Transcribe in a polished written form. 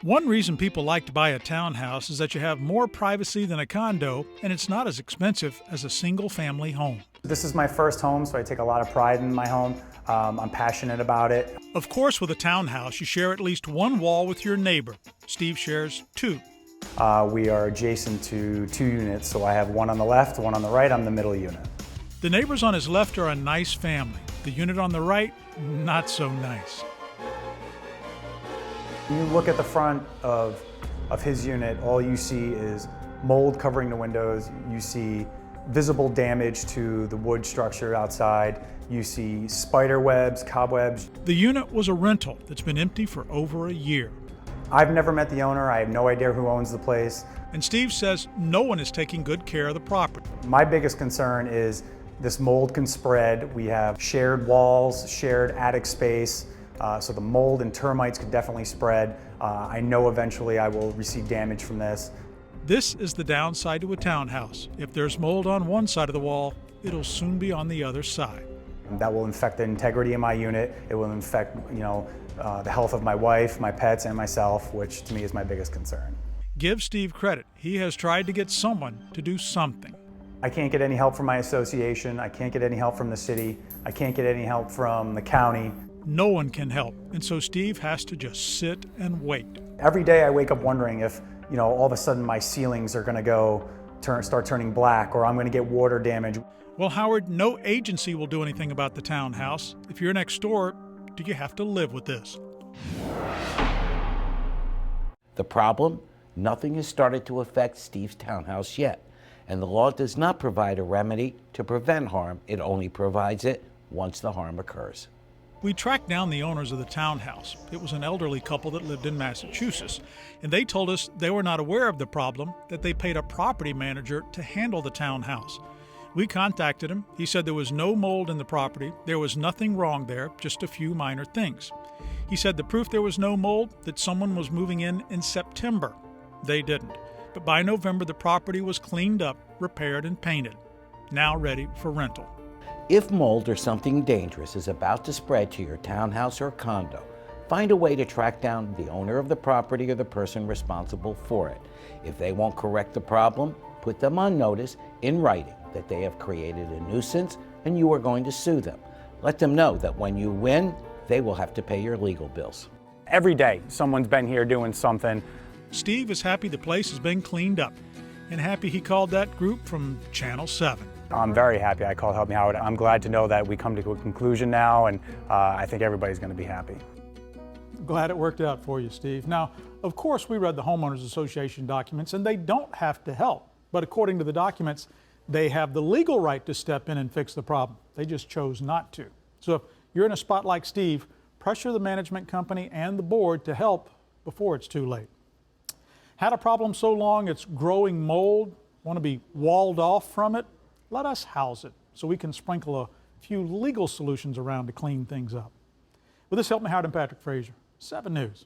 One reason people like to buy a townhouse is that you have more privacy than a condo, and it's not as expensive as a single-family home. This is my first home, so I take a lot of pride in my home. I'm passionate about it. Of course, with a townhouse, you share at least one wall with your neighbor. Steve shares two. We are adjacent to 2 units, so I have one on the left, one on the right. I'm the middle unit. The neighbors on his left are a nice family. The unit on the right, not so nice. When you look at the front of his unit, all you see is mold covering the windows. You see visible damage to the wood structure outside. You see spider webs, cobwebs. The unit was a rental that's been empty for over a year. I've never met the owner. I have no idea who owns the place. And Steve says no one is taking good care of the property. My biggest concern is this mold can spread. We have shared walls, shared attic space, so the mold and termites could definitely spread. I know eventually I will receive damage from this. This is the downside to a townhouse. If there's mold on one side of the wall, it'll soon be on the other side. That will infect the integrity of my unit. It will infect, the health of my wife, my pets, and myself, which to me is my biggest concern. Give Steve credit. He has tried to get someone to do something. I can't get any help from my association. I can't get any help from the city. I can't get any help from the county. No one can help, and so Steve has to just sit and wait. Every day I wake up wondering if, all of a sudden my ceilings are going to start turning black, or I'm going to get water damage. Well, Howard, no agency will do anything about the townhouse. If you're next door, do you have to live with this? The problem? Nothing has started to affect Steve's townhouse yet, and the law does not provide a remedy to prevent harm. It only provides it once the harm occurs. We tracked down the owners of the townhouse. It was an elderly couple that lived in Massachusetts, and they told us they were not aware of the problem, that they paid a property manager to handle the townhouse. We contacted him. He said there was no mold in the property. There was nothing wrong there, just a few minor things. He said the proof there was no mold, that someone was moving in September. They didn't. But by November, the property was cleaned up, repaired, and painted. Now ready for rental. If mold or something dangerous is about to spread to your townhouse or condo, find a way to track down the owner of the property or the person responsible for it. If they won't correct the problem, put them on notice in writing that they have created a nuisance and you are going to sue them. Let them know that when you win, they will have to pay your legal bills. Every day someone's been here doing something. Steve is happy the place has been cleaned up, and happy he called that group from Channel 7. I'm very happy I called Help Me Howard. I'm glad to know that we come to a conclusion now, and I think everybody's going to be happy. Glad it worked out for you, Steve. Now, of course, we read the Homeowners Association documents, and they don't have to help. But according to the documents, they have the legal right to step in and fix the problem. They just chose not to. So if you're in a spot like Steve, pressure the management company and the board to help before it's too late. Had a problem so long it's growing mold, want to be walled off from it? Let us house it so we can sprinkle a few legal solutions around to clean things up. With this, Help Me Howard and Patrick Frazier, 7 News.